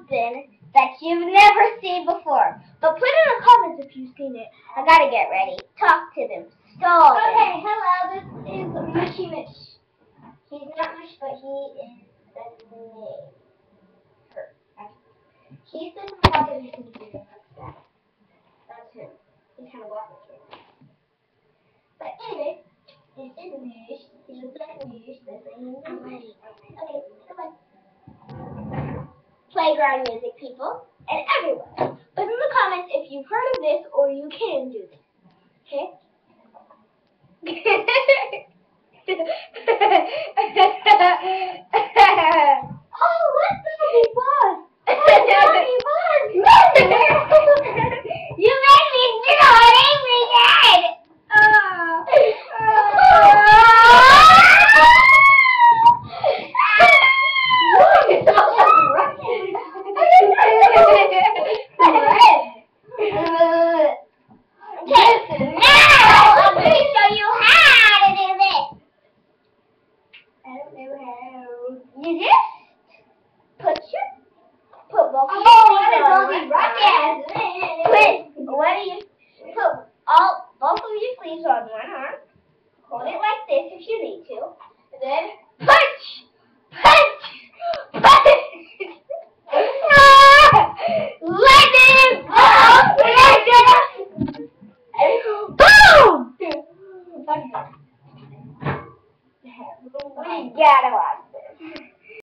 something that you've never seen before. But put in the comments if you've seen it. I gotta get ready. Talk to them. Stall. Okay, hello, this is Mushy Mish. He's not Mush, but he is the name. He's the one that you can do that. That's him. He's kind of walking. But anyway, this is Mush. He looks like Mush. I'm ready. Okay, come on. Playground music, people, and everyone. Put in the comments if you've heard of this or you can do this. Okay? Oh, what's the funny bus? You made me do an angry dad! Both of your sleeves on one arm. Hold it like this if you need to. And then punch!